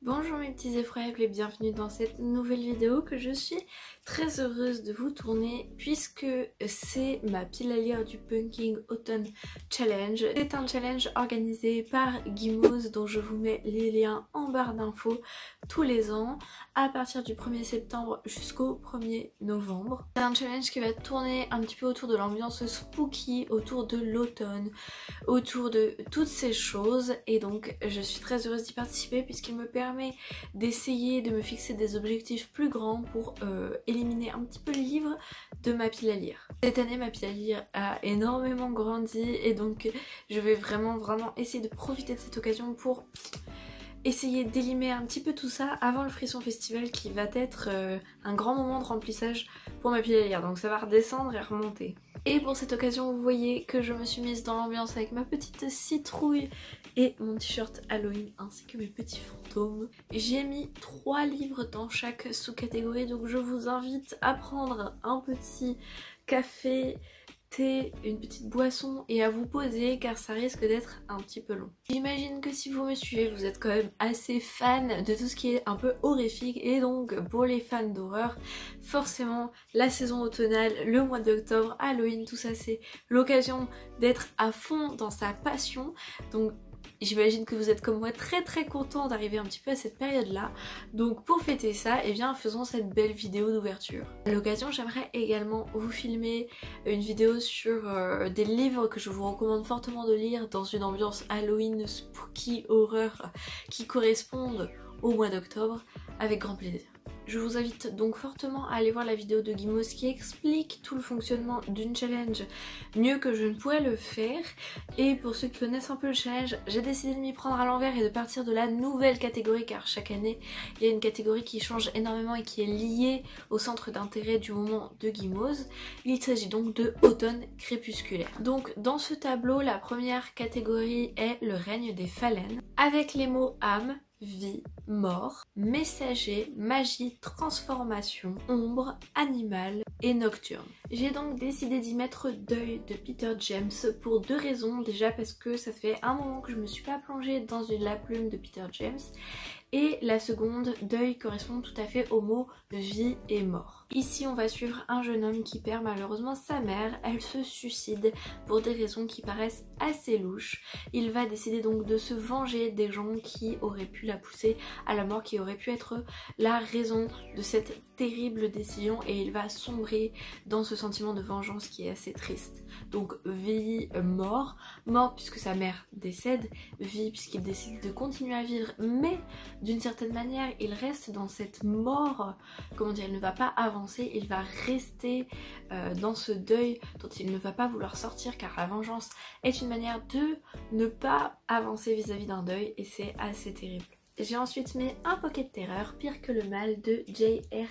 Bonjour mes petits effroyables et bienvenue dans cette nouvelle vidéo que je suis très heureuse de vous tourner puisque c'est ma pile à lire du Pumpkin Autumn Challenge. C'est un challenge organisé par Gimoz dont je vous mets les liens en barre d'infos tous les ans à partir du 1er septembre jusqu'au 1er novembre. C'est un challenge qui va tourner un petit peu autour de l'ambiance spooky, autour de l'automne, autour de toutes ces choses et donc je suis très heureuse d'y participer puisqu'il me permet d'essayer de me fixer des objectifs plus grands pour éliminer un petit peu les livres de ma pile à lire. Cette année ma pile à lire a énormément grandi et donc je vais vraiment essayer de profiter de cette occasion pour essayer d'éliminer un petit peu tout ça avant le Frisson Festival qui va être un grand moment de remplissage pour ma pile à lire. Donc ça va redescendre et remonter. Et pour cette occasion vous voyez que je me suis mise dans l'ambiance avec ma petite citrouille et mon t-shirt Halloween ainsi que mes petits fantômes. J'ai mis 3 livres dans chaque sous-catégorie donc je vous invite à prendre un petit café, thé, une petite boisson et à vous poser car ça risque d'être un petit peu long. J'imagine que si vous me suivez vous êtes quand même assez fan de tout ce qui est un peu horrifique et donc pour les fans d'horreur forcément la saison automnale, le mois d'octobre, Halloween, tout ça c'est l'occasion d'être à fond dans sa passion donc j'imagine que vous êtes comme moi très content d'arriver un petit peu à cette période là. Donc pour fêter ça, eh bien faisons cette belle vidéo d'ouverture. À l'occasion j'aimerais également vous filmer une vidéo sur des livres que je vous recommande fortement de lire dans une ambiance Halloween, spooky, horreur qui correspondent au mois d'octobre avec grand plaisir. Je vous invite donc fortement à aller voir la vidéo de Gimoz qui explique tout le fonctionnement d'une challenge mieux que je ne pourrais le faire. Et pour ceux qui connaissent un peu le challenge, j'ai décidé de m'y prendre à l'envers et de partir de la nouvelle catégorie car chaque année il y a une catégorie qui change énormément et qui est liée au centre d'intérêt du moment de Gimoz. Il s'agit donc de automne crépusculaire. Donc dans ce tableau, la première catégorie est le règne des phalènes avec les mots âme, vie, mort, messager, magie, transformation, ombre, animal et nocturne. J'ai donc décidé d'y mettre Deuil de Peter James pour 2 raisons. Déjà parce que ça fait un moment que je me suis pas plongée dans la plume de Peter James. Et la seconde, deuil correspond tout à fait aux mots vie et mort. Ici on va suivre un jeune homme qui perd malheureusement sa mère, elle se suicide pour des raisons qui paraissent assez louches. Il va décider donc de se venger des gens qui auraient pu la pousser à la mort, qui auraient pu être la raison de cette terrible décision et il va sombrer dans ce sentiment de vengeance qui est assez triste. Donc vie, mort, mort puisque sa mère décède, vie puisqu'il décide de continuer à vivre mais d'une certaine manière il reste dans cette mort, comment dire, il ne va pas avancer, il va rester dans ce deuil dont il ne va pas vouloir sortir car la vengeance est une manière de ne pas avancer vis-à-vis d'un deuil et c'est assez terrible. J'ai ensuite mis un pocket de terreur, Pire que le mal de J.R.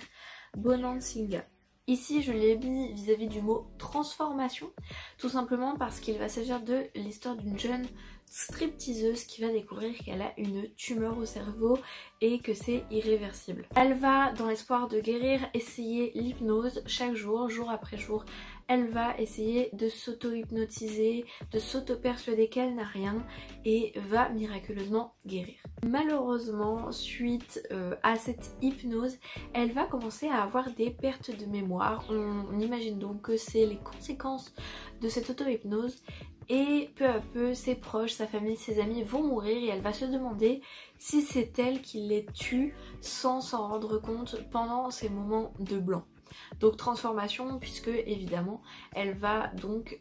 Bonansinga. Ici je l'ai mis vis-à-vis du mot transformation, tout simplement parce qu'il va s'agir de l'histoire d'une jeune stripteaseuse qui va découvrir qu'elle a une tumeur au cerveau et que c'est irréversible. Elle va, dans l'espoir de guérir, essayer l'hypnose chaque jour, jour après jour. Elle va essayer de s'auto-hypnotiser, de s'auto-persuader qu'elle n'a rien et va miraculeusement guérir. Malheureusement, suite à cette hypnose, elle va commencer à avoir des pertes de mémoire. On imagine donc que c'est les conséquences de cette auto-hypnose. Et peu à peu, ses proches, sa famille, ses amis vont mourir et elle va se demander si c'est elle qui les tue sans s'en rendre compte pendant ces moments de blanc. Donc transformation puisque évidemment elle va donc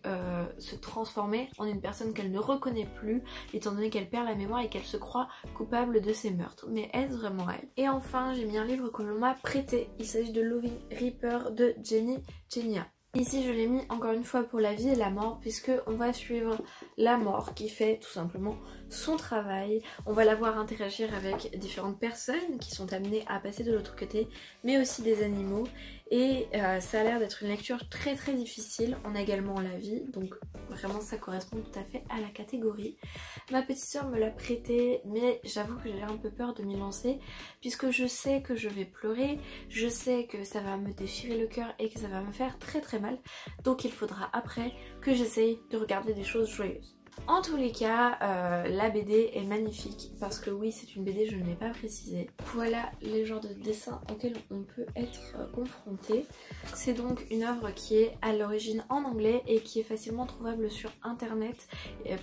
se transformer en une personne qu'elle ne reconnaît plus étant donné qu'elle perd la mémoire et qu'elle se croit coupable de ses meurtres. Mais est-ce vraiment elle? Et enfin j'ai mis un livre que l'on m'a prêté, il s'agit de Loving Reaper de Jenny Genia. Ici je l'ai mis encore une fois pour la vie et la mort puisque on va suivre la mort qui fait tout simplement son travail. On va la voir interagir avec différentes personnes qui sont amenées à passer de l'autre côté mais aussi des animaux et ça a l'air d'être une lecture très difficile. On a également la vie donc vraiment ça correspond tout à fait à la catégorie. Ma petite soeur me l'a prêté mais j'avoue que j'ai un peu peur de m'y lancer puisque je sais que je vais pleurer, je sais que ça va me déchirer le cœur et que ça va me faire très mal donc il faudra après que j'essaye de regarder des choses joyeuses. En tous les cas, la BD est magnifique parce que oui, c'est une BD, je ne l'ai pas précisé. Voilà les genres de dessins auxquels on peut être confronté. C'est donc une œuvre qui est à l'origine en anglais et qui est facilement trouvable sur internet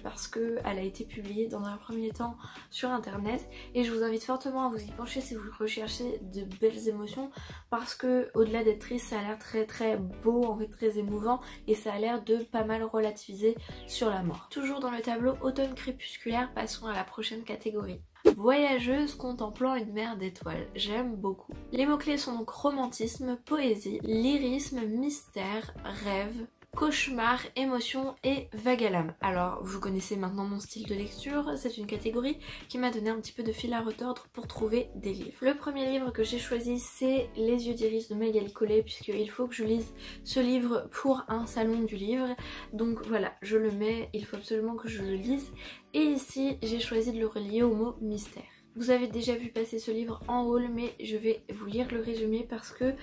parce qu'elle a été publiée dans un premier temps sur internet, et je vous invite fortement à vous y pencher si vous recherchez de belles émotions parce que au-delà d'être triste, ça a l'air très très beau, en fait très émouvant, et ça a l'air de pas mal relativiser sur la mort. Toujours dans le tableau automne crépusculaire, passons à la prochaine catégorie. Voyageuse contemplant une mer d'étoiles, j'aime beaucoup. Les mots-clés sont donc romantisme, poésie, lyrisme, mystère, rêve, cauchemar, émotion et vague à l'âme. Alors vous connaissez maintenant mon style de lecture, c'est une catégorie qui m'a donné un petit peu de fil à retordre pour trouver des livres. Le premier livre que j'ai choisi, c'est Les yeux d'iris de Magali Collet, puisqu'il faut que je lise ce livre pour un salon du livre. Donc voilà, je le mets, il faut absolument que je le lise. Et ici, j'ai choisi de le relier au mot mystère. Vous avez déjà vu passer ce livre en haul, mais je vais vous lire le résumé parce que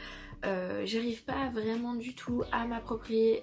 j'arrive pas vraiment du tout à m'approprier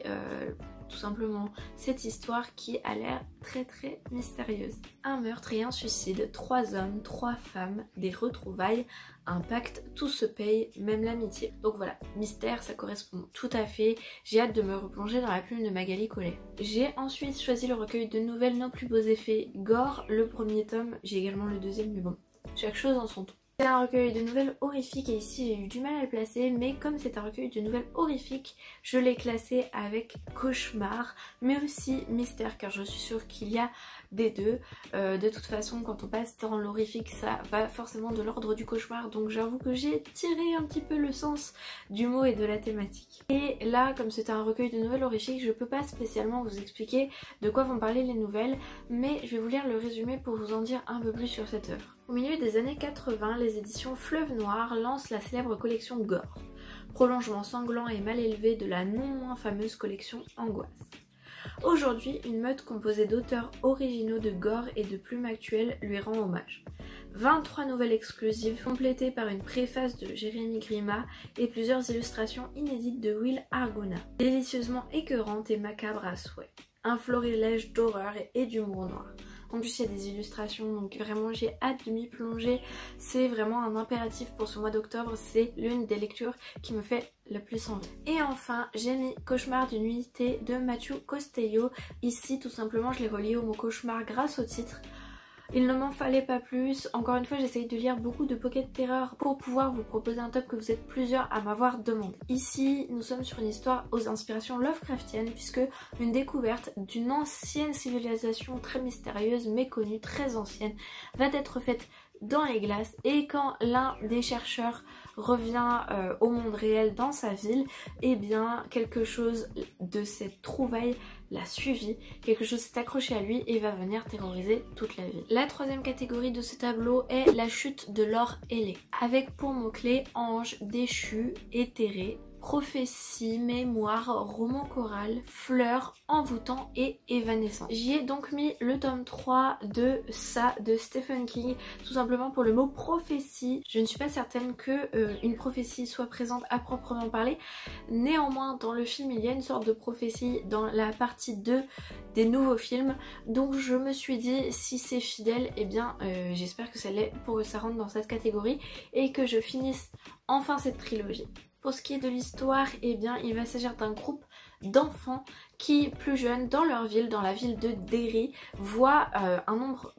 tout simplement cette histoire qui a l'air très très mystérieuse. Un meurtre et un suicide, 3 hommes, 3 femmes, des retrouvailles, un pacte, tout se paye, même l'amitié. Donc voilà, mystère, ça correspond tout à fait. J'ai hâte de me replonger dans la plume de Magali Collet. J'ai ensuite choisi le recueil de nouvelles Nos plus beaux effets, Gore, le premier tome. J'ai également le deuxième, mais bon, chaque chose en son temps. C'est un recueil de nouvelles horrifiques et ici j'ai eu du mal à le placer, mais comme c'est un recueil de nouvelles horrifiques, je l'ai classé avec cauchemar, mais aussi mystère, car je suis sûre qu'il y a des deux. De toute façon, quand on passe dans l'horrifique, ça va forcément de l'ordre du cauchemar, donc j'avoue que j'ai tiré un petit peu le sens du mot et de la thématique. Et là, comme c'est un recueil de nouvelles horrifiques, je peux pas spécialement vous expliquer de quoi vont parler les nouvelles, mais je vais vous lire le résumé pour vous en dire un peu plus sur cette œuvre. Au milieu des années 80, les éditions Fleuve Noir lancent la célèbre collection Gore, prolongement sanglant et mal élevé de la non moins fameuse collection Angoisse. Aujourd'hui, une meute composée d'auteurs originaux de gore et de plumes actuelles lui rend hommage. 23 nouvelles exclusives complétées par une préface de Jérémy Grima et plusieurs illustrations inédites de Will Argona, délicieusement écœurantes et macabres à souhait. Un florilège d'horreur et d'humour noir. En plus il y a des illustrations, donc vraiment j'ai hâte de m'y plonger. C'est vraiment un impératif pour ce mois d'octobre, c'est l'une des lectures qui me fait le plus envie. Et enfin j'ai mis Cauchemar d'une unité de Mathieu Costello. Ici tout simplement je l'ai relié au mot cauchemar grâce au titre. Il ne m'en fallait pas plus. Encore une fois, j'essaye de lire beaucoup de Pocket Terror pour pouvoir vous proposer un top que vous êtes plusieurs à m'avoir demandé. Ici, nous sommes sur une histoire aux inspirations Lovecraftiennes puisque une découverte d'une ancienne civilisation très mystérieuse, méconnue, très ancienne, va être faite dans les glaces, et quand l'un des chercheurs revient au monde réel dans sa ville, et bien quelque chose de cette trouvaille l'a suivi, quelque chose s'est accroché à lui et va venir terroriser toute la ville. La troisième catégorie de ce tableau est la chute de Laure Hellé, avec pour mots-clés ange, déchu, éthéré, prophétie, mémoire, roman choral, fleurs, envoûtant et évanescent. J'y ai donc mis le tome 3 de ça de Stephen King, tout simplement pour le mot prophétie. Je ne suis pas certaine que une prophétie soit présente à proprement parler. Néanmoins, dans le film, il y a une sorte de prophétie dans la partie 2 des nouveaux films. Donc je me suis dit, si c'est fidèle, eh bien j'espère que ça l'est pour que ça rentre dans cette catégorie et que je finisse enfin cette trilogie. Pour ce qui est de l'histoire, eh bien il va s'agir d'un groupe d'enfants qui, plus jeunes, dans leur ville, dans la ville de Derry, voient un nombre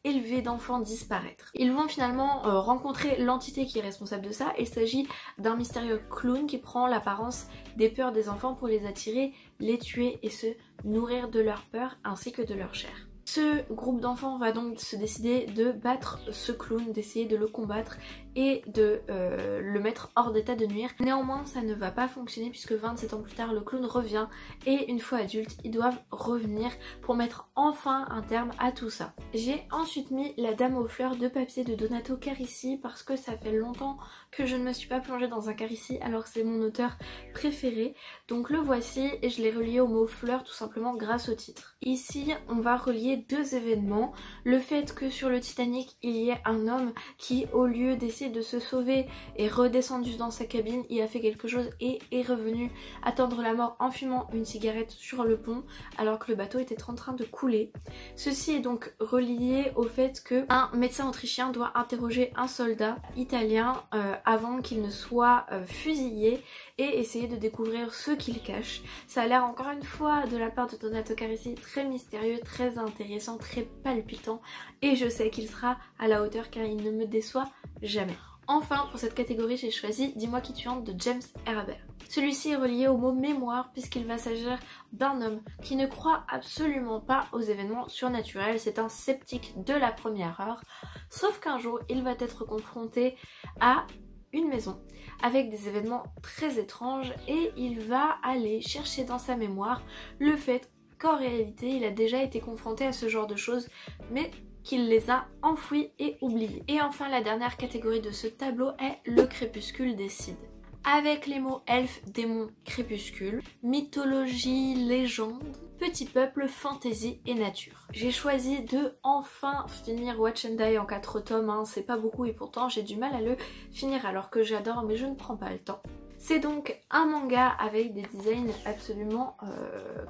élevé d'enfants disparaître. Ils vont finalement rencontrer l'entité qui est responsable de ça. Il s'agit d'un mystérieux clown qui prend l'apparence des peurs des enfants pour les attirer, les tuer et se nourrir de leur peur ainsi que de leur chair. Ce groupe d'enfants va donc se décider de battre ce clown, d'essayer de le combattre et de le mettre hors d'état de nuire. Néanmoins ça ne va pas fonctionner puisque 27 ans plus tard le clown revient et une fois adultes ils doivent revenir pour mettre enfin un terme à tout ça. J'ai ensuite mis La Dame aux fleurs de papier de Donato Carisi parce que ça fait longtemps que je ne me suis pas plongée dans un Carisi alors que c'est mon auteur préféré. Donc le voici et je l'ai relié au mot fleurs tout simplement grâce au titre. Ici on va relier deux événements. Le fait que sur le Titanic il y ait un homme qui au lieu d'essayer essayé de se sauver est redescendu dans sa cabine, il a fait quelque chose et est revenu attendre la mort en fumant une cigarette sur le pont alors que le bateau était en train de couler. Ceci est donc relié au fait qu'un médecin autrichien doit interroger un soldat italien avant qu'il ne soit fusillé et essayer de découvrir ce qu'il cache. Ça a l'air encore une fois de la part de Donato Carisi très mystérieux, très intéressant, très palpitant et je sais qu'il sera à la hauteur car il ne me déçoit jamais. Enfin, pour cette catégorie, j'ai choisi Dis-moi qui tu hantes de James Herbert. Celui-ci est relié au mot mémoire puisqu'il va s'agir d'un homme qui ne croit absolument pas aux événements surnaturels. C'est un sceptique de la première heure, sauf qu'un jour, il va être confronté à une maison avec des événements très étranges et il va aller chercher dans sa mémoire le fait qu'en réalité, il a déjà été confronté à ce genre de choses, mais qu'il les a enfouis et oubliés. Et enfin, la dernière catégorie de ce tableau est le crépuscule des Cides. Avec les mots elfe, démon, crépuscule, mythologie, légende, petit peuple, fantaisie et nature. J'ai choisi de enfin finir Watch and Die en 4 tomes, hein. C'est pas beaucoup et pourtant j'ai du mal à le finir alors que j'adore mais je ne prends pas le temps. C'est donc un manga avec des designs absolument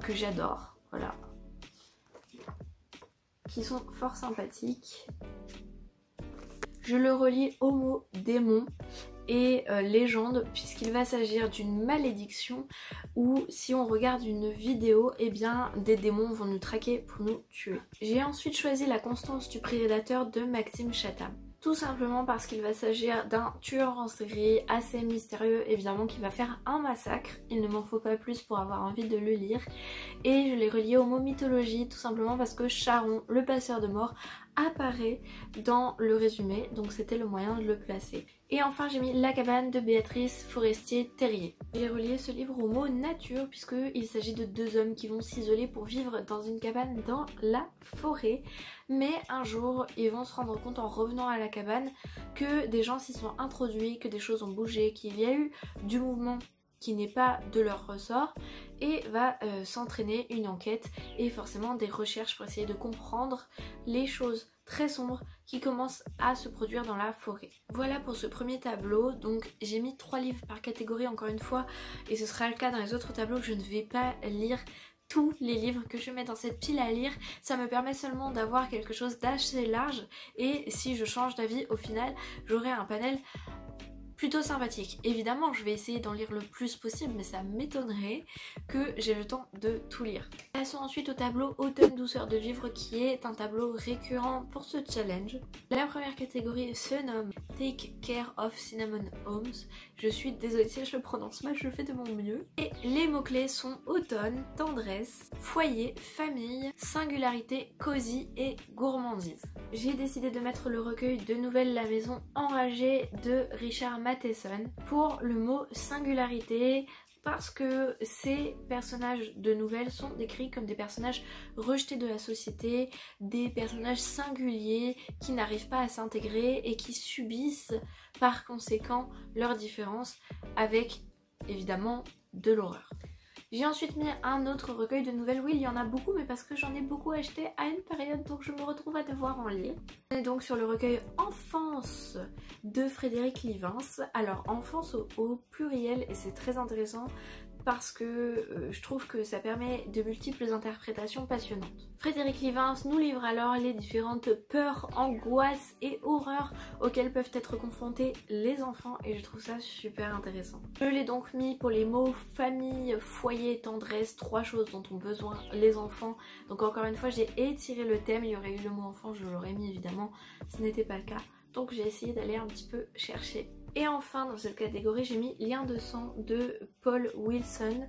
que j'adore, voilà, qui sont fort sympathiques. Je le relie au mot démon et légende puisqu'il va s'agir d'une malédiction où si on regarde une vidéo, eh bien des démons vont nous traquer pour nous tuer. J'ai ensuite choisi La constance du prédateur de Maxime Chatham. Tout simplement parce qu'il va s'agir d'un tueur en série assez mystérieux, évidemment, qui va faire un massacre. Il ne m'en faut pas plus pour avoir envie de le lire. Et je l'ai relié au mot mythologie, tout simplement parce que Charon, le passeur de mort, apparaît dans le résumé, donc c'était le moyen de le placer. Et enfin j'ai mis La cabane de Béatrice Forestier-Terrier. J'ai relié ce livre au mot nature puisqu'il s'agit de deux hommes qui vont s'isoler pour vivre dans une cabane dans la forêt. Mais un jour ils vont se rendre compte en revenant à la cabane que des gens s'y sont introduits, que des choses ont bougé, qu'il y a eu du mouvement qui n'est pas de leur ressort et va s'entraîner une enquête et forcément des recherches pour essayer de comprendre les choses très sombres qui commencent à se produire dans la forêt. Voilà pour ce premier tableau, donc j'ai mis 3 livres par catégorie encore une fois et ce sera le cas dans les autres tableaux. Je ne vais pas lire tous les livres que je mets dans cette pile à lire, ça me permet seulement d'avoir quelque chose d'assez large et si je change d'avis au final j'aurai un panel plutôt sympathique. Évidemment je vais essayer d'en lire le plus possible mais ça m'étonnerait que j'ai le temps de tout lire. Passons ensuite au tableau Automne douceur de vivre qui est un tableau récurrent pour ce challenge. La première catégorie se nomme Take Care of Cinnamon Homes. Je suis désolée si je le prononce mal, je fais de mon mieux. Et les mots-clés sont automne, tendresse, foyer, famille, singularité, cosy et gourmandise. J'ai décidé de mettre le recueil de nouvelles La Maison Enragée de Richard Matheson pour le mot singularité parce que ces personnages de nouvelles sont décrits comme des personnages rejetés de la société, des personnages singuliers qui n'arrivent pas à s'intégrer et qui subissent par conséquent leurs différences avec évidemment de l'horreur. J'ai ensuite mis un autre recueil de nouvelles, oui il y en a beaucoup mais parce que j'en ai beaucoup acheté à une période donc je me retrouve à devoir en lire. On est donc sur le recueil Enfance de Frédéric Livins. Alors enfance au pluriel et c'est très intéressant parce que je trouve que ça permet de multiples interprétations passionnantes. Frédéric Livins nous livre alors les différentes peurs, angoisses et horreurs auxquelles peuvent être confrontés les enfants et je trouve ça super intéressant. Je l'ai donc mis pour les mots famille, foyer, tendresse, 3 choses dont ont besoin les enfants. Donc encore une fois j'ai étiré le thème, il y aurait eu le mot enfant, je l'aurais mis évidemment, ce n'était pas le cas. Donc j'ai essayé d'aller un petit peu chercher. Et enfin dans cette catégorie j'ai mis Lien de sang de Paul Wilson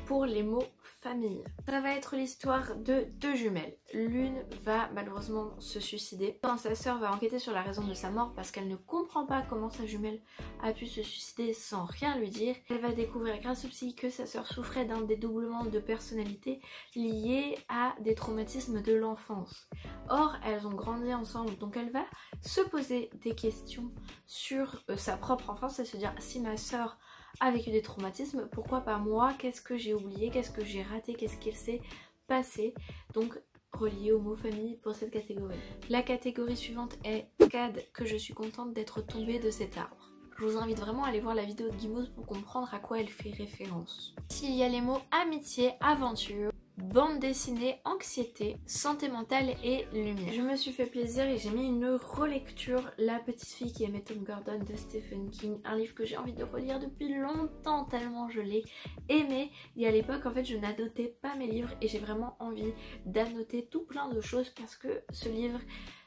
pour les mots famille. Ça va être l'histoire de 2 jumelles. L'une va malheureusement se suicider quand sa sœur va enquêter sur la raison de sa mort parce qu'elle ne comprend pas comment sa jumelle a pu se suicider sans rien lui dire. Elle va découvrir grâce au psy que sa sœur souffrait d'un dédoublement de personnalité lié à des traumatismes de l'enfance. Or elles ont grandi ensemble donc elle va se poser des questions sur sa propre enfance et se dire si ma sœur a vécu des traumatismes, pourquoi pas moi? Qu'est-ce que j'ai oublié? Qu'est-ce que j'ai raté? Qu'est-ce qu'il s'est passé? Donc relié au mot famille pour cette catégorie. La catégorie suivante est CAD, que je suis contente d'être tombée de cet arbre. Je vous invite vraiment à aller voir la vidéo de Guimauve pour comprendre à quoi elle fait référence. Ici, il y a les mots amitié, aventure, bande dessinée, anxiété, santé mentale et lumière. Je me suis fait plaisir et j'ai mis une relecture, La petite fille qui aimait Tom Gordon de Stephen King, un livre que j'ai envie de relire depuis longtemps tellement je l'ai aimé. Et à l'époque en fait je n'annotais pas mes livres et j'ai vraiment envie d'annoter tout plein de choses parce que ce livre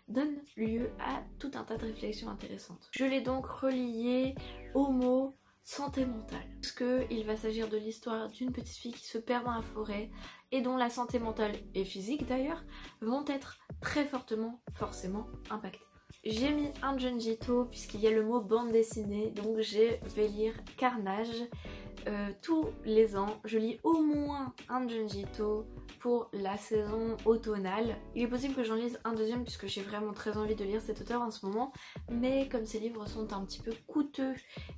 donne lieu à tout un tas de réflexions intéressantes. Je l'ai donc relié au mot santé mentale, parce qu'il va s'agir de l'histoire d'une petite fille qui se perd dans la forêt et dont la santé mentale et physique d'ailleurs vont être très fortement forcément impactées. J'ai mis un Junjito puisqu'il y a le mot bande dessinée, donc je vais lire Carnage. Tous les ans, je lis au moins un Junjito pour la saison automnale. Il est possible que j'en lise un deuxième puisque j'ai vraiment très envie de lire cet auteur en ce moment, mais comme ces livres sont un petit peu coûteux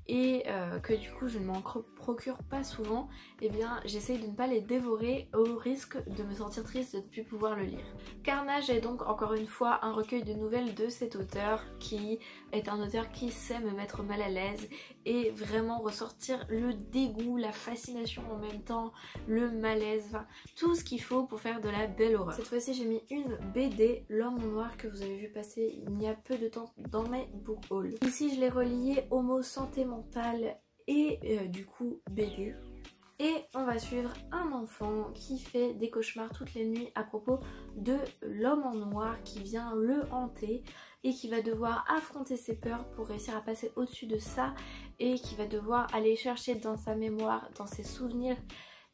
et que du coup je ne m'en procure pas souvent, eh bien j'essaye de ne pas les dévorer au risque de me sentir triste de ne plus pouvoir le lire. Carnage est donc encore une fois un recueil de nouvelles de cet auteur qui est un auteur qui sait me mettre mal à l'aise et vraiment ressortir le dégoût, la fascination en même temps, le malaise, enfin tout ce qu'il faut pour faire de la belle horreur. Cette fois-ci j'ai mis une BD, L'homme en noir, que vous avez vu passer il y a peu de temps dans mes book hauls. Ici je l'ai relié au mot santé mentale et du coup BD. Et on va suivre un enfant qui fait des cauchemars toutes les nuits à propos de l'homme en noir qui vient le hanter et qui va devoir affronter ses peurs pour réussir à passer au-dessus de ça et qui va devoir aller chercher dans sa mémoire, dans ses souvenirs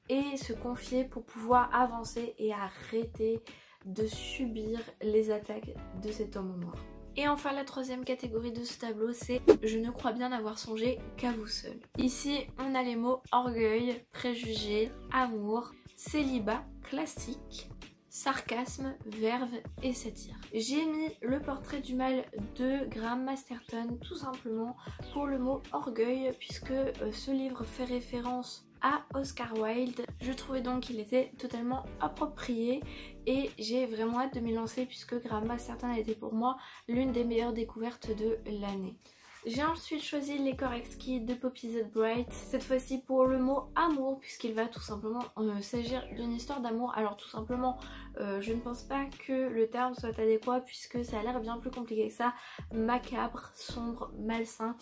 et se confier pour pouvoir avancer et arrêter de subir les attaques de cet homme en noir. Et enfin la troisième catégorie de ce tableau c'est Je ne crois bien avoir songé qu'à vous seul. Ici on a les mots orgueil, préjugé, amour, célibat, classique, sarcasme, verve et satire. J'ai mis le portrait du mal de Graham Masterton tout simplement pour le mot orgueil puisque ce livre fait référence à Oscar Wilde. Je trouvais donc qu'il était totalement approprié et j'ai vraiment hâte de m'y lancer puisque Graham Masterton a été pour moi l'une des meilleures découvertes de l'année. J'ai ensuite choisi Les Corps Exquis de Poppy Z. Brite, cette fois-ci pour le mot amour puisqu'il va tout simplement s'agir d'une histoire d'amour. Alors tout simplement, je ne pense pas que le terme soit adéquat puisque ça a l'air bien plus compliqué que ça, macabre, sombre, malsain,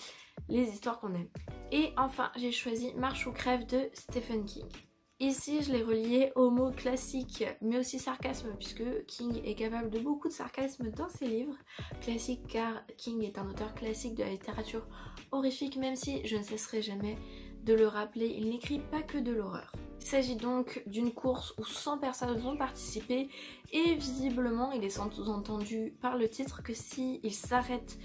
les histoires qu'on aime. Et enfin j'ai choisi Marche ou crève de Stephen King. Ici je l'ai relié au mot classique mais aussi sarcasme puisque King est capable de beaucoup de sarcasme dans ses livres. Classique car King est un auteur classique de la littérature horrifique même si je ne cesserai jamais de le rappeler, il n'écrit pas que de l'horreur. Il s'agit donc d'une course où 100 personnes vont participer et visiblement il est sous-entendu par le titre que s'ils s'arrêtent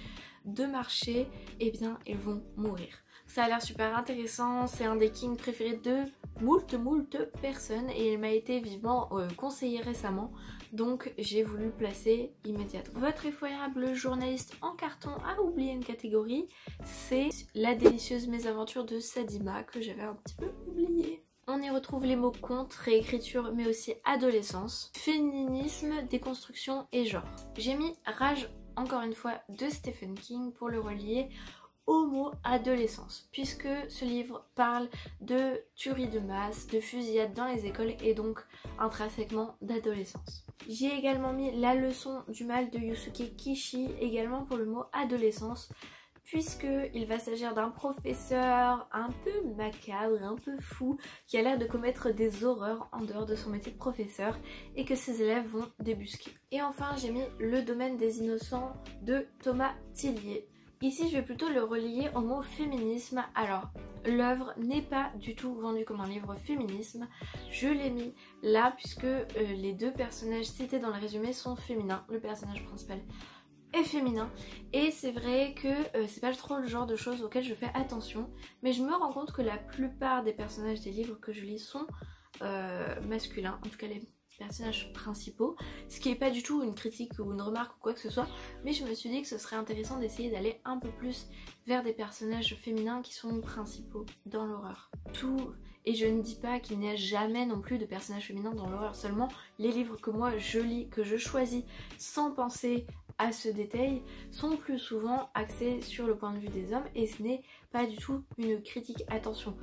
de marcher, eh bien ils vont mourir. Ça a l'air super intéressant, c'est un des King préférés de moult personnes et il m'a été vivement conseillé récemment, donc j'ai voulu le placer immédiatement. Votre effroyable journaliste en carton a oublié une catégorie, c'est La délicieuse mésaventure de Sadima que j'avais un petit peu oublié. On y retrouve les mots conte, réécriture mais aussi adolescence, féminisme, déconstruction et genre. J'ai mis Rage encore une fois de Stephen King pour le relier au mot adolescence puisque ce livre parle de tuerie de masse, de fusillade dans les écoles et donc intrinsèquement d'adolescence. J'ai également mis La leçon du mal de Yusuke Kishi également pour le mot adolescence puisqu'il va s'agir d'un professeur un peu macabre, un peu fou, qui a l'air de commettre des horreurs en dehors de son métier de professeur et que ses élèves vont débusquer. Et enfin j'ai mis Le domaine des innocents de Thomas Tillier. Ici je vais plutôt le relier au mot féminisme. Alors l'œuvre n'est pas du tout vendue comme un livre féminisme, je l'ai mis là puisque les deux personnages cités dans le résumé sont féminins, le personnage principal est féminin et c'est vrai que c'est pas trop le genre de choses auxquelles je fais attention, mais je me rends compte que la plupart des personnages des livres que je lis sont masculins, en tout cas les personnages principaux, ce qui n'est pas du tout une critique ou une remarque ou quoi que ce soit, mais je me suis dit que ce serait intéressant d'essayer d'aller un peu plus vers des personnages féminins qui sont principaux dans l'horreur. Tout Et je ne dis pas qu'il n'y a jamais non plus de personnages féminins dans l'horreur, seulement les livres que moi je lis, que je choisis sans penser à ce détail, sont plus souvent axés sur le point de vue des hommes et ce n'est pas du tout une critique. Attention,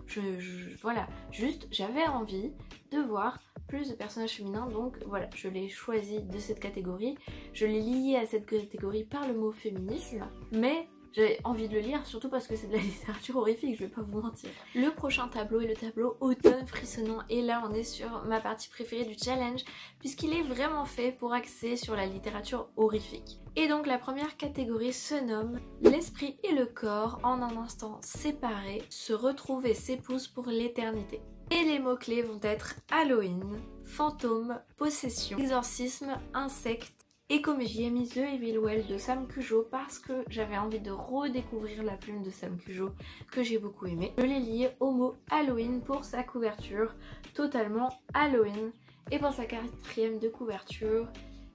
voilà, juste j'avais envie de voir plus de personnages féminins, donc voilà, je l'ai choisi de cette catégorie. Je l'ai lié à cette catégorie par le mot féminisme, mais j'avais envie de le lire, surtout parce que c'est de la littérature horrifique, je vais pas vous mentir. Le prochain tableau est le tableau Automne frissonnant, et là on est sur ma partie préférée du challenge, puisqu'il est vraiment fait pour axer sur la littérature horrifique. Et donc la première catégorie se nomme L'esprit et le corps, en un instant séparés, se retrouvent et s'épousent pour l'éternité. Et les mots-clés vont être Halloween, fantôme, possession, exorcisme, insecte, et comme j'y ai mis The Evil Well de Sam Cujo parce que j'avais envie de redécouvrir la plume de Sam Cujo que j'ai beaucoup aimé, je l'ai lié au mot Halloween pour sa couverture, totalement Halloween. Et pour sa quatrième de couverture,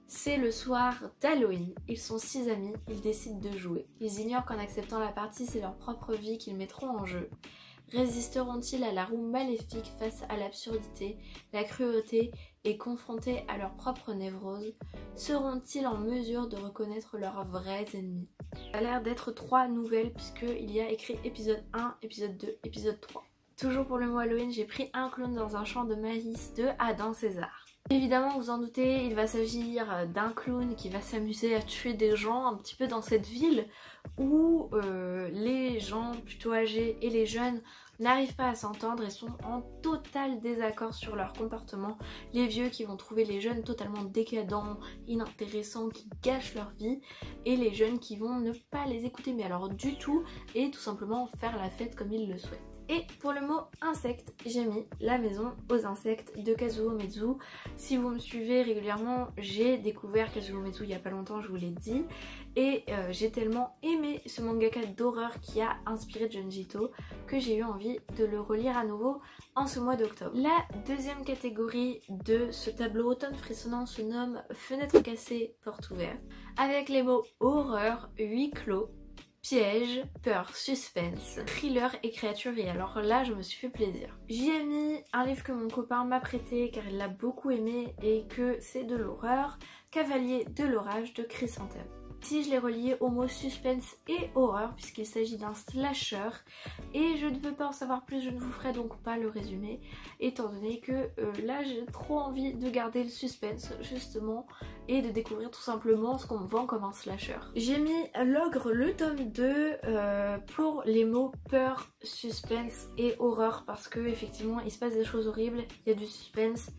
c'est le soir d'Halloween. Ils sont 6 amis, ils décident de jouer. Ils ignorent qu'en acceptant la partie, c'est leur propre vie qu'ils mettront en jeu. Résisteront-ils à la roue maléfique face à l'absurdité, la cruauté et confrontés à leur propre névrose? Seront-ils en mesure de reconnaître leurs vrais ennemis? Ça a l'air d'être 3 nouvelles puisqu'il y a écrit épisode 1, épisode 2, épisode 3. Toujours pour le mot Halloween, j'ai pris Un clown dans un champ de maïs de Adam César. Évidemment, vous en doutez, il va s'agir d'un clown qui va s'amuser à tuer des gens un petit peu dans cette ville où les gens plutôt âgés et les jeunes n'arrivent pas à s'entendre et sont en total désaccord sur leur comportement. Les vieux qui vont trouver les jeunes totalement décadents, inintéressants, qui gâchent leur vie, et les jeunes qui vont ne pas les écouter mais alors du tout et tout simplement faire la fête comme ils le souhaitent. Et pour le mot insecte, j'ai mis La maison aux insectes de Kazuo Uematsu. Si vous me suivez régulièrement, j'ai découvert Kazuo Uematsu il y a pas longtemps, je vous l'ai dit. Et j'ai tellement aimé ce mangaka d'horreur qui a inspiré Junji Ito que j'ai eu envie de le relire à nouveau en ce mois d'octobre. La deuxième catégorie de ce tableau automne frissonnant se nomme Fenêtre cassée, porte ouverte, avec les mots horreur, huis clos, piège, peur, suspense, thriller et créature. Et alors là je me suis fait plaisir. J'y ai mis un livre que mon copain m'a prêté car il l'a beaucoup aimé et que c'est de l'horreur, Cavalier de l'orage de Chrysanthème. Ici je l'ai relié au mot suspense et horreur puisqu'il s'agit d'un slasher et je ne veux pas en savoir plus, je ne vous ferai donc pas le résumé étant donné que là j'ai trop envie de garder le suspense justement et de découvrir tout simplement ce qu'on me vend comme un slasher. J'ai mis L'Ogre, le tome 2 pour les mots peur, suspense et horreur parce que effectivement il se passe des choses horribles, il y a du suspense,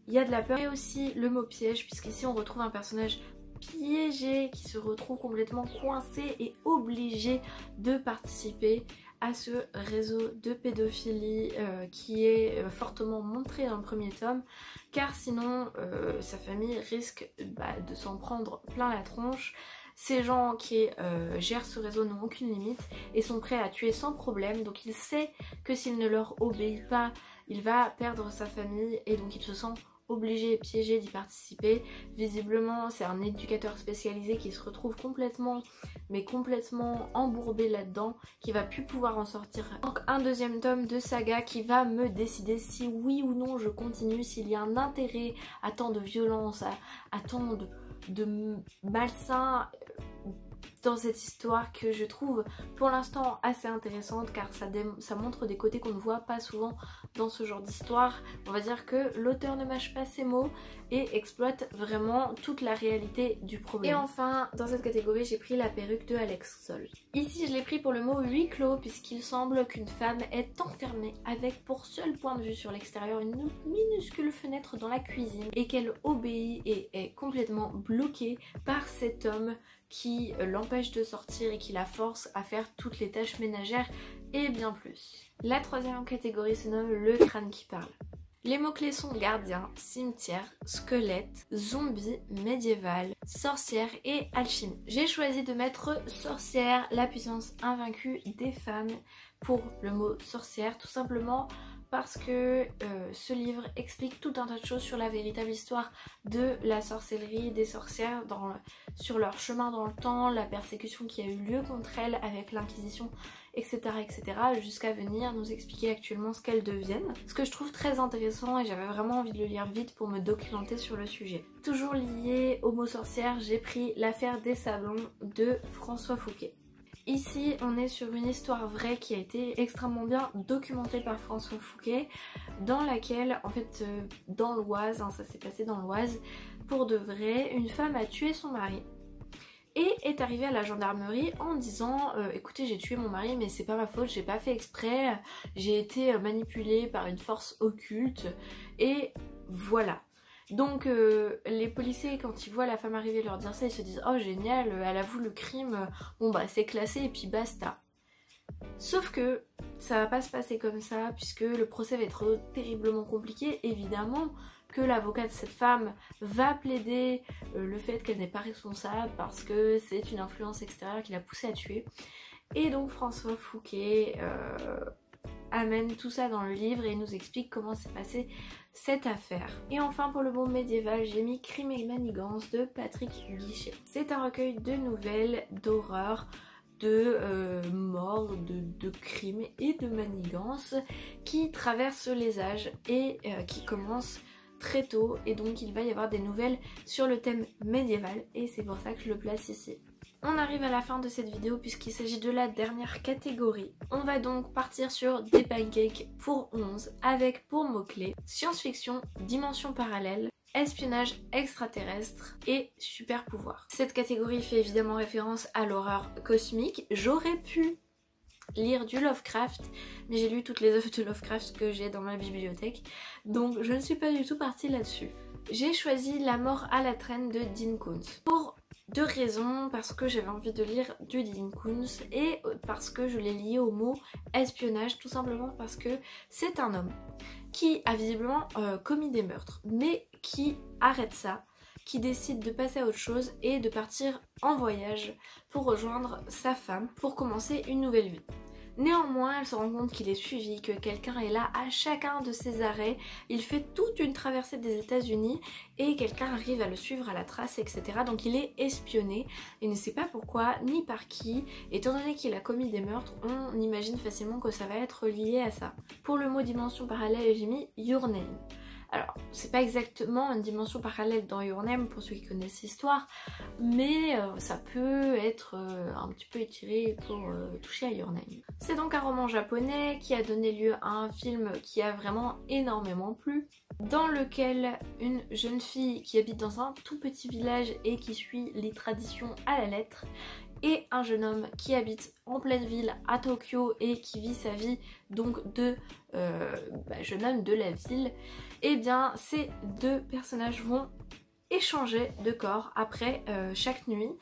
il y a de la peur et aussi le mot piège puisqu'ici on retrouve un personnage piégé qui se retrouve complètement coincé et obligé de participer à ce réseau de pédophilie qui est fortement montré dans le premier tome car sinon sa famille risque de s'en prendre plein la tronche. Ces gens qui gèrent ce réseau n'ont aucune limite et sont prêts à tuer sans problème, donc il sait que s'il ne leur obéit pas il va perdre sa famille et donc il se sent obligé et piégé d'y participer. Visiblement c'est un éducateur spécialisé qui se retrouve complètement embourbé là-dedans, qui va plus pouvoir en sortir. Donc un deuxième tome de saga qui va me décider si oui ou non je continue, s'il y a un intérêt à tant de violence, à tant de malsain dans cette histoire que je trouve pour l'instant assez intéressante car ça montre des côtés qu'on ne voit pas souvent dans ce genre d'histoire. On va dire que l'auteur ne mâche pas ses mots et exploite vraiment toute la réalité du problème. Et enfin dans cette catégorie j'ai pris La perruque de Alex Sol. Ici je l'ai pris pour le mot huis clos puisqu'il semble qu'une femme est enfermée avec pour seul point de vue sur l'extérieur une minuscule fenêtre dans la cuisine et qu'elle obéit et est complètement bloquée par cet homme qui l'empêche de sortir et qui la force à faire toutes les tâches ménagères et bien plus. La troisième catégorie se nomme Le crâne qui parle. Les mots-clés sont gardien, cimetière, squelette, zombie, médiéval, sorcière et alchimie. J'ai choisi de mettre sorcière, la puissance invaincue des femmes pour le mot sorcière, tout simplement parce que ce livre explique tout un tas de choses sur la véritable histoire de la sorcellerie, des sorcières sur leur chemin dans le temps, la persécution qui a eu lieu contre elles avec l'Inquisition, etc., etc., jusqu'à venir nous expliquer actuellement ce qu'elles deviennent. Ce que je trouve très intéressant et j'avais vraiment envie de le lire vite pour me documenter sur le sujet. Toujours lié aux mots sorcières, j'ai pris L'affaire des sablons de François Fouquet. Ici on est sur une histoire vraie qui a été extrêmement bien documentée par François Fouquet, dans laquelle en fait dans l'Oise, hein, ça s'est passé dans l'Oise, pour de vrai, une femme a tué son mari et est arrivée à la gendarmerie en disant écoutez, j'ai tué mon mari mais c'est pas ma faute, j'ai pas fait exprès, j'ai été manipulée par une force occulte et voilà. Donc les policiers, quand ils voient la femme arriver leur dire ça, ils se disent oh génial, elle avoue le crime, bon bah c'est classé et puis basta. Sauf que ça va pas se passer comme ça, puisque le procès va être terriblement compliqué, évidemment que l'avocat de cette femme va plaider le fait qu'elle n'est pas responsable parce que c'est une influence extérieure qui l'a poussée à tuer. Et donc François Fouquet amène tout ça dans le livre et nous explique comment s'est passée cette affaire. Et enfin pour le mot médiéval, j'ai mis Crime et manigance de Patrick Guichet. C'est un recueil de nouvelles d'horreur, de morts, de crimes et de manigances qui traversent les âges et qui commence très tôt, et donc il va y avoir des nouvelles sur le thème médiéval et c'est pour ça que je le place ici. On arrive à la fin de cette vidéo puisqu'il s'agit de la dernière catégorie. On va donc partir sur des pancakes pour 11 avec pour mots-clés science-fiction, dimension parallèle, espionnage extraterrestre et super pouvoir. Cette catégorie fait évidemment référence à l'horreur cosmique. J'aurais pu lire du Lovecraft, mais j'ai lu toutes les œuvres de Lovecraft que j'ai dans ma bibliothèque, donc je ne suis pas du tout partie là-dessus. J'ai choisi La mort à la traîne de Dean Koontz. Pour deux raisons, parce que j'avais envie de lire du Dean Koontz et parce que je l'ai lié au mot espionnage, tout simplement parce que c'est un homme qui a visiblement commis des meurtres, mais qui arrête ça, qui décide de passer à autre chose et de partir en voyage pour rejoindre sa femme pour commencer une nouvelle vie. Néanmoins, elle se rend compte qu'il est suivi, que quelqu'un est là à chacun de ses arrêts. Il fait toute une traversée des États-Unis et quelqu'un arrive à le suivre à la trace, etc. Donc il est espionné. Il ne sait pas pourquoi ni par qui. Étant donné qu'il a commis des meurtres, on imagine facilement que ça va être lié à ça. Pour le mot dimension parallèle, j'ai mis Your Name. Alors, c'est pas exactement une dimension parallèle dans Your Name pour ceux qui connaissent l'histoire, mais ça peut être un petit peu étiré pour toucher à Your Name. C'est donc un roman japonais qui a donné lieu à un film qui a vraiment énormément plu, dans lequel une jeune fille qui habite dans un tout petit village et qui suit les traditions à la lettre, et un jeune homme qui habite en pleine ville à Tokyo et qui vit sa vie donc de jeune homme de la ville, et bien ces deux personnages vont échanger de corps après chaque nuit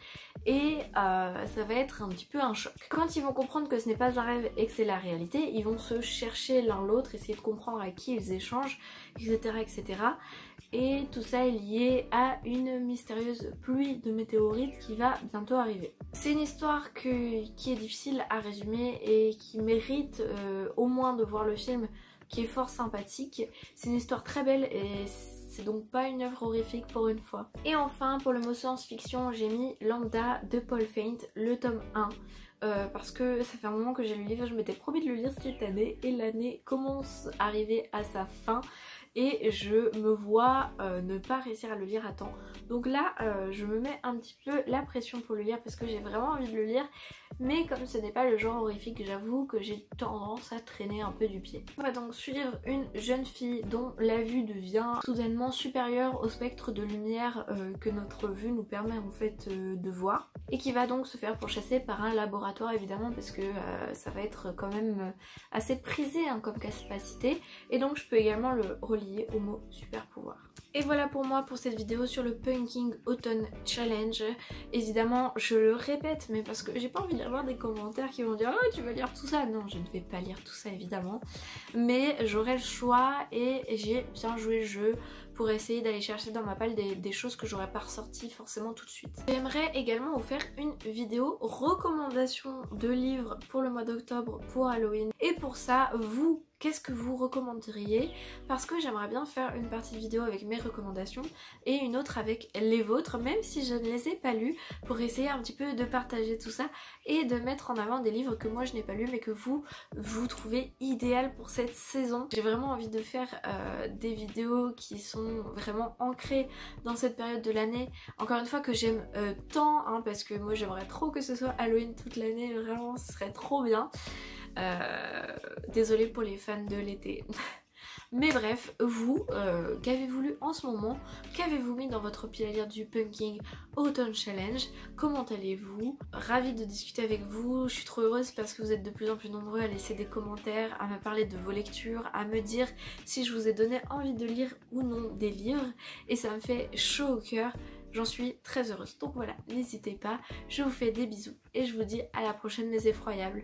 et ça va être un petit peu un choc. Quand ils vont comprendre que ce n'est pas un rêve et que c'est la réalité, ils vont se chercher l'un l'autre, essayer de comprendre à qui ils échangent, etc., etc. Et tout ça est lié à une mystérieuse pluie de météorites qui va bientôt arriver. C'est une histoire qui est difficile à résumer et qui mérite au moins de voir le film, qui est fort sympathique. C'est une histoire très belle et c'est donc pas une œuvre horrifique pour une fois. Et enfin, pour le mot science-fiction, j'ai mis Lambda de Paul Feint, le tome 1. Parce que ça fait un moment que j'ai lu le livre, je m'étais promis de le lire cette année et l'année commence à arriver à sa fin et je me vois ne pas réussir à le lire à temps. Donc là je me mets un petit peu la pression pour le lire parce que j'ai vraiment envie de le lire, mais comme ce n'est pas le genre horrifique, j'avoue que j'ai tendance à traîner un peu du pied. On va donc suivre une jeune fille dont la vue devient soudainement supérieure au spectre de lumière que notre vue nous permet en fait de voir, et qui va donc se faire pourchasser par un laboratoire évidemment parce que ça va être quand même assez prisé hein, comme capacité, et donc je peux également le relier au mot super pouvoir. Et voilà pour moi pour cette vidéo sur le Pumpkin Autumn Challenge. Évidemment je le répète, mais parce que j'ai pas envie d'avoir des commentaires qui vont dire oh tu vas lire tout ça. Non, je ne vais pas lire tout ça évidemment, mais j'aurai le choix et j'ai bien joué le jeu pour essayer d'aller chercher dans ma palle des choses que j'aurais pas ressorties forcément tout de suite. J'aimerais également vous faire une vidéo recommandation de livres pour le mois d'octobre pour Halloween, et pour ça vous qu'est-ce que vous recommanderiez, parce que j'aimerais bien faire une partie de vidéo avec mes recommandations et une autre avec les vôtres, même si je ne les ai pas lus, pour essayer un petit peu de partager tout ça et de mettre en avant des livres que moi je n'ai pas lus mais que vous trouvez idéal pour cette saison. J'ai vraiment envie de faire des vidéos qui sont vraiment ancrées dans cette période de l'année, encore une fois que j'aime tant, hein, parce que moi j'aimerais trop que ce soit Halloween toute l'année, vraiment ce serait trop bien. Désolée pour les fans de l'été. Mais bref, vous, qu'avez-vous lu en ce moment? Qu'avez-vous mis dans votre pile à lire du Pumpkin Autumn Challenge? Comment allez-vous? Ravie de discuter avec vous, je suis trop heureuse parce que vous êtes de plus en plus nombreux à laisser des commentaires, à me parler de vos lectures, à me dire si je vous ai donné envie de lire ou non des livres, et ça me fait chaud au cœur. J'en suis très heureuse. Donc voilà, n'hésitez pas, je vous fais des bisous et je vous dis à la prochaine les effroyables.